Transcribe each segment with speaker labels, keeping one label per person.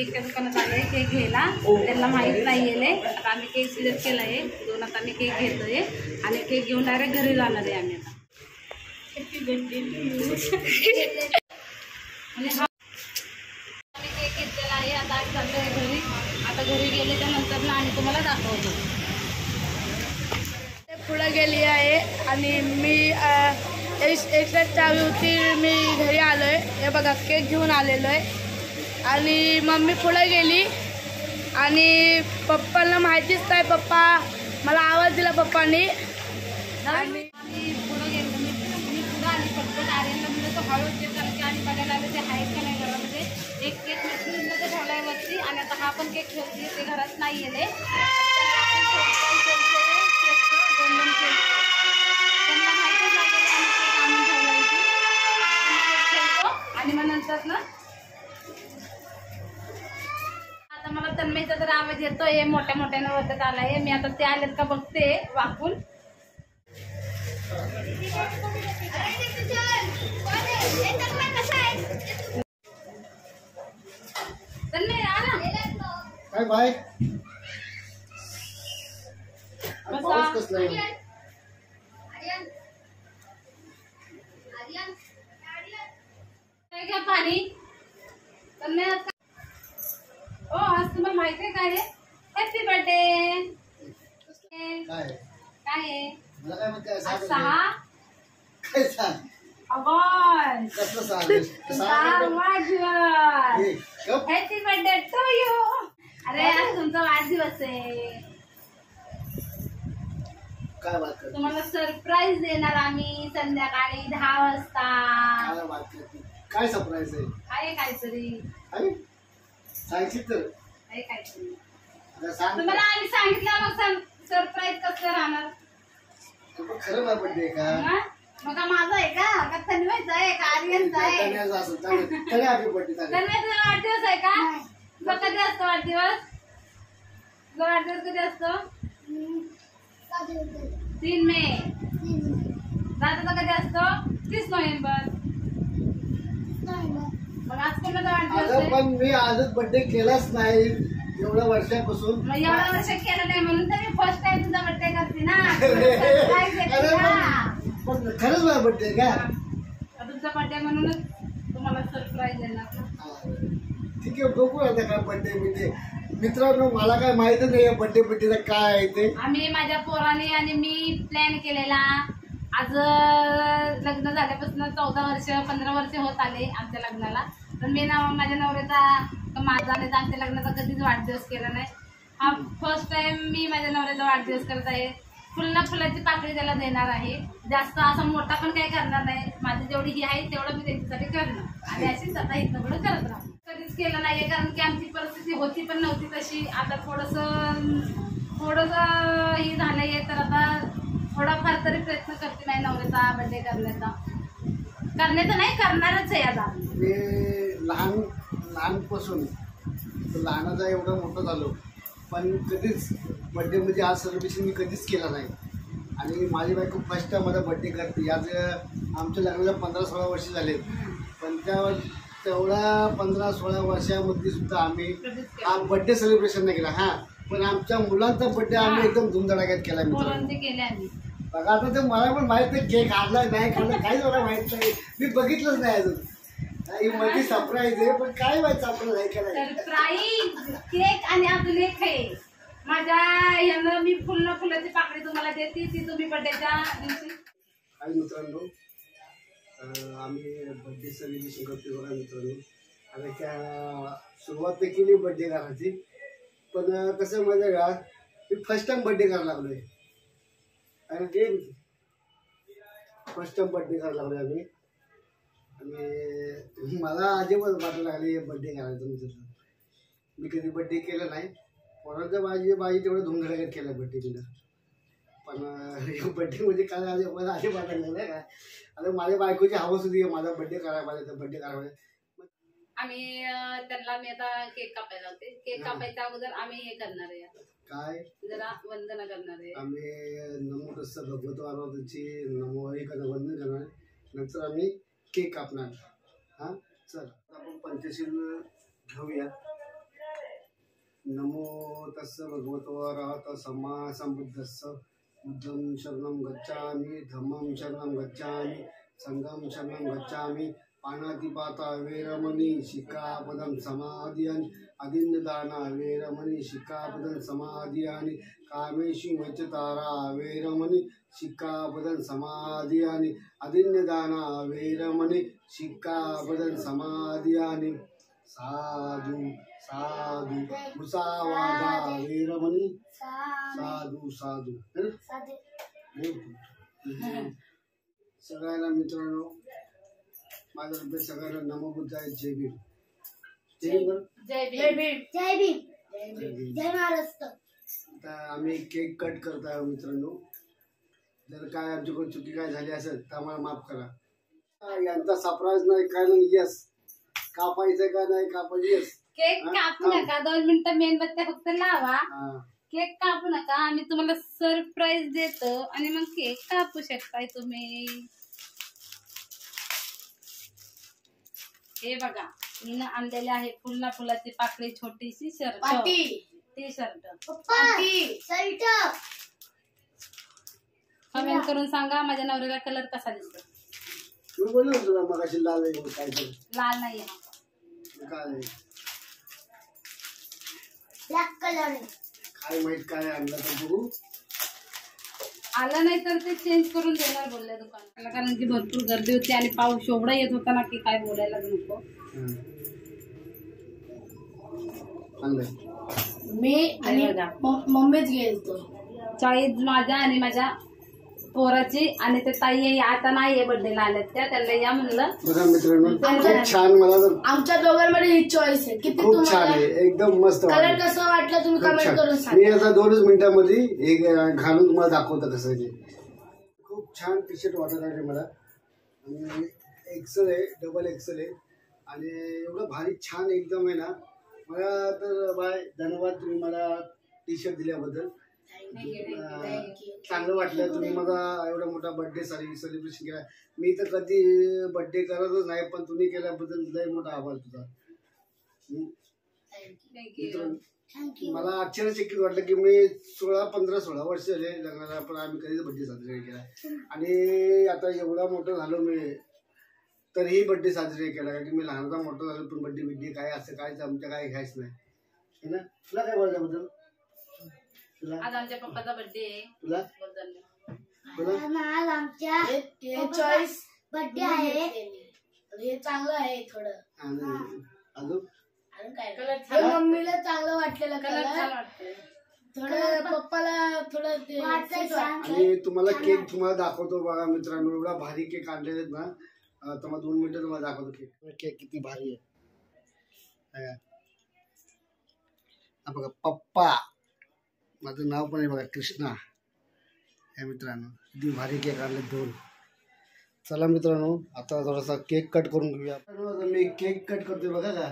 Speaker 1: केकच्या दुकानात आलोय केक घ्यायला. त्यांना माहीत नाही गेले. आता आम्ही केक सिलेक्ट केला आहे. दोन आता आम्ही केक घेतोय आणि केक घेऊन डायरेक्ट घरी जाणार आहे आम्ही. आता हॅपी बर्थडे म्हणजे हा आम्ही केक घेतलेला आहे. आता आम्ही चाललोय घरी. आता घरी गेल्याच्या नंतर ना आम्ही तुम्हाला दाखवतो.
Speaker 2: पुढे गेली आहे आणि मी एक्स्ट्रा चावी होती. मी घरी आलो आहे. हे बघा केक घेऊन आलेलो आहे आणि मम्मी पुढे गेली आणि पप्पांना माहितीच नाही. पप्पा मला आवाज दिला पप्पांनी आणि
Speaker 1: आम्ही पुढे गेलो. मी पुढं आली फक्त आर्यनला म्हणजे तो हळूच येत कारण की आम्ही बघायला आलो ते आहेत का नाही घरामध्ये. एक केक मैत्रिणीला ते ठेवलाय वरती आणि आता हा पण केक ठेवते ते घरात नाही गेले. आणि मग नंतर ना आता मला तन्मयचा तर आवाज येतोय मोठ्या मोठ्यानं वरत आलाय. मी आता ते आलेत का बघते वाकून. तन्मय आला
Speaker 3: काय बाय
Speaker 1: बसा. काय घ्या पाणी. तन्मय ओ आज तुम्हाला माहिती आहे काय हॅपी बर्थडे
Speaker 3: काय
Speaker 1: काय आहे
Speaker 3: मला काय म्हणते
Speaker 1: आज 6
Speaker 3: काय सांग
Speaker 1: ऑगस्ट
Speaker 3: कसलं सांग
Speaker 1: वाढदिवस. Happy birthday to you. अरे आज तुमचा वाढदिवस आहे.
Speaker 3: काय बात करते
Speaker 1: तुम्हाला सरप्राईज देणार आम्ही संध्याकाळी 10 वाजता.
Speaker 3: काय बात करते काय सरप्राईज आहे
Speaker 1: आहे काहीतरी
Speaker 3: अरे सांगितलं तर
Speaker 1: आहे काहीतरी
Speaker 3: आता सांग
Speaker 1: तुम्हाला आम्ही सांगितलं मग सरप्राईज कसं राहणार.
Speaker 3: पण खरं माझा बर्थडे का
Speaker 1: मग का माझा आहे का तन्मयचा आहे का आर्यनचा आहे.
Speaker 3: तन्मयचा असं चालेल हॅपी बर्थडे चालेल.
Speaker 1: तन्मयचा वाढदिवस आहे का. मग कधी असतो वाढदिवस. तुझा वाढदिवस कधी असतो 3 मे. दादाचा कधी असतो 30 नोव्हेंबर. मग आज कोणाचा वाढदिवस
Speaker 3: अगं
Speaker 1: आहे.
Speaker 3: पण मी आजच बर्थडे केलाच नाही एवढ्या वर्षापासून.
Speaker 1: मग एवढ्या वर्ष केलं नाही म्हणून तर मी फर्स्ट टाइम तुझा बर्थडे करते ना. Surprise देते ना.
Speaker 3: पण खरंच माझा बर्थडे का
Speaker 1: तुमचा बर्थडे म्हणूनच तुम्हाला सरप्राईज देणार ना.
Speaker 3: ठीक आहे बघू आता काय बर्थडे बिड्डे. मित्रांनो मला काय माहिती नाही बर्थडे बिड्डेला काय आहे ते.
Speaker 1: आम्ही माझ्या पोराने आणि मी प्लॅन केलेला. आज लग्न झाल्यापासून 14 वर्ष 15 वर्ष होत आले आमच्या लग्नाला. पण मी ना माझ्या नवऱ्याचा माझा नाही आमच्या लग्नाचा कधीच वाढदिवस केला नाही. हा फर्स्ट टाइम मी माझ्या नवऱ्याचा वाढदिवस करत आहे. फुलाची पाकळी त्याला देणार आहे. जास्त असा मोठा पण काही करणार नाही. माझी जेवढी ही आहे तेवढं मी त्यांच्यासाठी करणार आणि अशीच आता इथं पुढे करत राहणार. कधीच केलं नाहीये कारण की आमची परिस्थिती होती पण नव्हती तशी. आता थोडंसं ही झालंय तर आता थोडाफार तरी प्रयत्न करते माझ्या नवऱ्याचा बर्थडे करण्याचा नाही करणारच आहे. आता
Speaker 3: मी लहानपासून लहानाचा एवढा मोठं झालो पण कधीच बर्थडे म्हणजे आज सेलिब्रेशन मी कधीच केलं नाही. आणि माझी बायको फर्स्ट टाइम माझा बर्थडे करते. आज आमच्या लग्नाला 15-16 वर्ष झाले पण तेवढ्या 15-16 वर्षामध्ये सुद्धा आम्ही हा बर्थडे सेलिब्रेशन नाही केला. हां पण आमच्या मुलांचा बर्थडे आम्ही एकदम धुमधडाक्यात केला मित्रांनो.
Speaker 1: केले आम्ही
Speaker 3: बघा आता ते मला पण माहित नाही केक आणला नाही खाल्ला काहीच मला माहित नाही. मी बघितलंच नाही अजून. ही मध्ये सरप्राईज आहे पण काय माहिती सरप्राईज आहे का नाही.
Speaker 1: सरप्राईज केक आणि अजून एक आहे माझ्या ह्यानं मी फुलाची पाकळी तुम्हाला देते ती तुम्ही बर्थडेच्या दिवशी.
Speaker 3: काही मित्रांनो आम्ही बर्थडे सेलिब्रेशन करतो बघा मित्रांनो. आता त्या सुरुवात तर केली बर्थडे करायची पण कसं माहिती का मी फर्स्ट टाइम बर्थडे करायला लागलोय. आणि ते फर्स्ट टाइम बर्थडे करायला लागलोय आम्ही. आणि मला अजिबात वाटायला लागले बर्थडे करायचं म्हणजे. मी कधी बर्थडे केलं नाही. पोरांचं बाजी तेवढं धुमधडाक्यात केलं बर्थडे केलं पण बर्थडे म्हणजे काय मला अजिबात वाटायला लागलं काय. आता माझ्या बायकोची हवस होती माझा बर्थडे करायला पाहिजे बर्थडे करायला.
Speaker 1: आम्ही त्यांना मी आता केक कापायला होते. केक कापायच्या अगोदर आम्ही हे करणार आहे
Speaker 3: काय
Speaker 1: जरा वंदना करणार आहे.
Speaker 3: आम्ही नमो तस्स भगवतो आरोग्याची नमो वंदन करणार. नंतर आम्ही केक कापणार. हां चल आपण पंचशील घेऊया. नमो तस्य भगवतो अरहतो सम्मा संबुद्धस्स बुद्धं शरणं गच्छामि धम्मं शरणं गच्छामि संघं शरणं गच्छामि पाणातिपाता वेरमणि शिखापदं समाधियानि अदिन्नदाना वेरमणि शिखापदं समाधियानि कामेषु मच्चतारा वेरमणि शिखापदं समाधियानि अदिन्नदाना वेरमणि शिखापदं समाधियानि साधु साधु मुसावादा वेरमणि साधु साधु सगळ्यांना मित्रांनो माझ्यातर्फे सगळ्यांना नमो बुद्धाय जय भीम. जय भीम.
Speaker 2: जय भीम. जय भीम. जय महाराष्ट्र.
Speaker 3: आता आम्ही केक कट करत आहोत मित्रांनो. जर काय आमच्याकडून चुकी काय झाली असेल तर आम्हाला माफ करा. यांचा सरप्राईज नाही काय नाही. यस कापायचं का नाही कापायचं. यस
Speaker 1: केक कापू नका 2 मिनिटं मेणबत्त्या फक्त लावा. केक कापू नका आम्ही तुम्हाला सरप्राईज देतो आणि मग केक कापू शकताय तुम्ही. हे बघा मी आणलेले आहे फुलाची पाकळी छोटीशी शर्ट टी शर्ट. कमेंट करून सांगा माझ्या नवऱ्याला कलर कसा दिसतो.
Speaker 3: तू बोललो तुला मगाशी लाल आहे काय तर.
Speaker 1: लाल नाहीये
Speaker 3: काय
Speaker 2: ब्लॅक कलर
Speaker 3: काय माहित काय आणलं तर बघू.
Speaker 1: आलं नाही तर ते चेंज करून देणार बोलले दुकानाला कारण की भरपूर गर्दी होती आणि पाऊस एवढा येत होता ना की काय बोलायला नको.
Speaker 2: मी आणि मम्मीच गेलतो.
Speaker 1: चॉईस माझ्या आणि माझ्या पोराची आणि ते ताई आता नाहीये बर्थडेला आल्यात त्यांना या म्हणलं.
Speaker 3: बघा मित्रांनो खूप छान. मला तर
Speaker 2: आमच्या दोघांमध्ये ही चॉईस आहे. किती
Speaker 3: खूप छान आहे एकदम मस्त.
Speaker 2: कलर कसं वाटलं तुम्ही कमेंट करून सांगा.
Speaker 3: मी आता 2च मिनिटांमध्ये एक घालून तुम्हाला दाखवतो कसं आहे. खूप छान टी शर्ट वाटत आहे मला आणि एक्सेल आहे डबल एक्सेल आहे आणि एवढं भारी छान एकदम आहे ना. मला तर बाय धन्यवाद तुम्ही मला टी शर्ट दिल्याबद्दल. चांगलं वाटलं तुम्ही माझा एवढा मोठा बर्थडे सेलिब्रेशन केला. मी तर कधी बर्थडे करतच नाही पण तुम्ही केल्याबद्दल लय मोठा आभार तुझा. मला आश्चर्यचकित वाटलं की मी 16 वर्ष झाले लग्नाला पण आम्ही कधीच बर्थडे साजरा केला आणि आता एवढा मोठा झालो मी तरीही बर्थडे साजरा केला कारण की मी लहानचा मोठा झालो पण बर्थडे काय असं काय आमच्या काय घ्यायच नाही ना. तुला काय बोलायचं
Speaker 1: आज आमच्या पप्पाचा बर्थडे आहे.
Speaker 3: तुला
Speaker 2: आज आमच्या चॉईस बर्थडे आहे. हे चांगलं आहे थोडं.
Speaker 3: अजून
Speaker 2: काय कलर मम्मीला चांगलं वाटलेलं
Speaker 1: कलर छान वाटतंय.
Speaker 2: थोडं पप्पाला थोडं
Speaker 3: आणि तुम्हाला केक तुम्हाला दाखवतो बघा मित्रांनो. एवढा भारी केक आणलेले आहेत ना. तुम्हाला 2 मिनिटं तुम्हाला दाखवतो केक किती भारी आहे. बघा पप्पा माझं नाव पण आहे बघा कृष्णा. हे मित्रांनो किती भारी केक आणले 2. चला मित्रांनो आता थोडासा केक कट करून घेऊया. मी केक कट करतोय बघा का.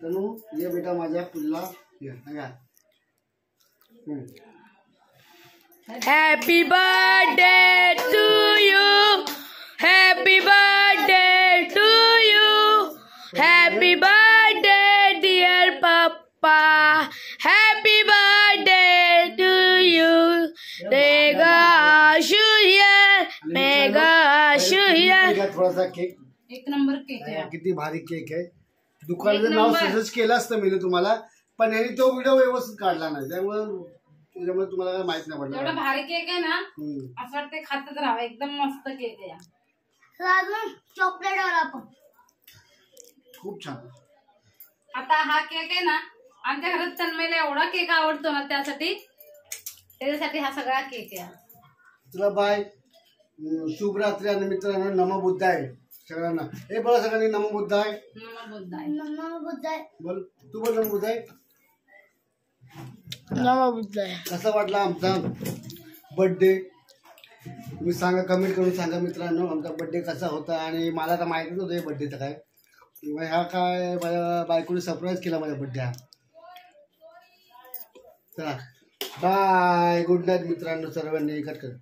Speaker 3: तनु ये बेटा माझ्या पुल्ला बघा.
Speaker 2: Happy birthday to you. Happy birthday to you. Happy birthday dear पप्पा. Happy birthday to you.
Speaker 3: थोडासा केक
Speaker 1: एक नंबर केक आहे.
Speaker 3: किती भारी केक आहे. दुकानाचं नाव सजेस्ट केलं असतं मी तुम्हाला पण यांनी तो व्हिडिओ व्यवस्थित काढला नाही त्यामुळे तुम्हाला काय माहित नाही पडलं.
Speaker 1: एवढा भारी केक आहे ना असं वाटतं खातच राहावं. एकदम मस्त केक आहे.
Speaker 2: अजून चॉकलेट वाला पण
Speaker 3: खूप छान.
Speaker 1: आता हा केक आहे ना आमच्या घरात तन्मयला एवढा केक आवडतो ना त्याच्यासाठी हा सगळा केक आहे.
Speaker 3: चला बाय. शुभरात्री आणि मित्रांनो नमो बुद्धाय सगळ्यांना. हे बोला सगळ्यांनी नमो बुद्धाय.
Speaker 2: नमो बुद्धाय.
Speaker 3: बोल तू बोल नमो बुद्धाय.
Speaker 2: नमो बुद्धाय. कसा
Speaker 3: वाटला आमचा बर्थडे तुम्ही सांगा कमेंट करून सांगा मित्रांनो आमचा बर्थडे कसा होता. आणि मला तर माहितीच होतं बर्थडेचं काय. ह्या काय माझ्या बायकोने सरप्राईज केला माझ्या बर्थडे हा. चला बाय गुड नाईट मित्रांनो सर्वांनी कट कर.